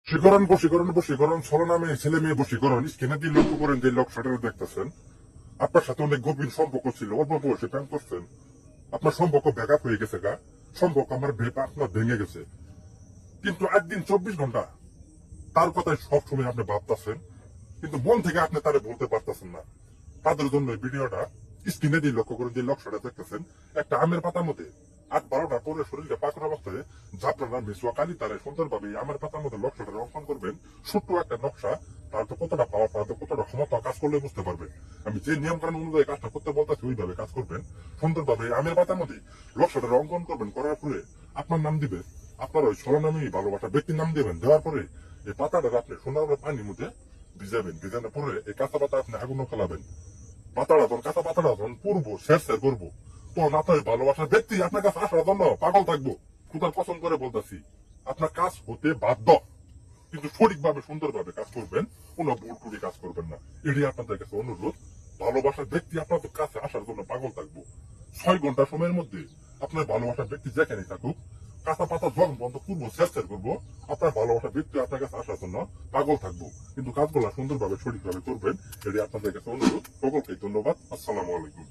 বশীকরণ ছলনামে ছেলে মেয়ে বশীকরণ স্ক্রিনে দিয়ে লক্ষ্য করেন যে লক্ষ্যটা দেখতেছেন। আপনার সাথে অনেক গভীর সম্পর্ক ছিল, অল্প বয়সে প্রেম করছেন, আপনার সম্পর্ক ব্যাকআপ হয়ে গেছে গা, সম্পর্ক আমার আপনার ভেঙে গেছে, কিন্তু একদিন 24 ঘন্টা তার কথায় সবসময় আপনি ভাবতেছেন, কিন্তু মন থেকে আপনি তারে বলতে পারতেছেন না। তাদের জন্য ভিডিওটা স্ক্রিনে দিয়ে লক্ষ্য করেন যে লক্ষ্যটা দেখতেছেন। একটা আমের পাতার মধ্যে 8-12টা পরে শরীরে পাকড়া অবস্থায় জাফরানা মিসওয়া কালি তারে সুন্দরভাবে আমের পাতার মধ্যে লক্ষ্যটা অঙ্কন করবেন। ছোট্ট একটা নকশা, তার তো কতটা পাওয়ার, তার তো কতটা ক্ষমতা কাজ করলে বুঝতে পারবেন। আমি যে নিয়ম কানুন অনুযায়ী কাজটা করতে বলতেছি ওইভাবে কাজ করবেন। সুন্দরভাবে আমের পাতার মধ্যে লক্ষ্যটা অঙ্কন করবেন, করার পরে আপনার নাম দিবেন, আপনার ওই ছলনাময়ী ভালোবাসা ব্যক্তির নাম দিবেন। দেওয়ার পরে এই পাতাটা আপনি সোনার পানির মধ্যে ভিজাবেন। ভিজানোর পরে এই কাঁচা পাতা আপনি আগুনও ফেলাবেন। পাতাটা যখন কাঁচা পাতাটা যখন পুরবো, শের করবো, তখন আপনার ভালোবাসার ব্যক্তি আপনার কাছে আসার জন্য পাগল থাকবো। খুদার পছন্দ করে বলতেছি, আপনার কাজ হতে বাধ্য, কিন্তু সঠিকভাবে সুন্দরভাবে কাজ করবেন, কোনো ভুল টুটি কাজ করবেন না। এটাই আপনাদের কাছে অনুরোধ। ভালোবাসার ব্যক্তি আপনাদের কাছে আসার জন্য পাগল থাকবো। 6 ঘন্টা সময়ের মধ্যে আপনার ভালোবাসার ব্যক্তি যেখানে থাকুক, কাঁচা পাতা জল বন্ধ করবো, শের করবো, আপনার ভালোবাসার ব্যক্তি আপনার কাছে আসার জন্য পাগল থাকবো। কিন্তু কাজগুলো সুন্দরভাবে সঠিকভাবে করবেন, এটাই আপনাদের কাছে অনুরোধ। সকলকে ধন্যবাদ। আসসালামু আলাইকুম।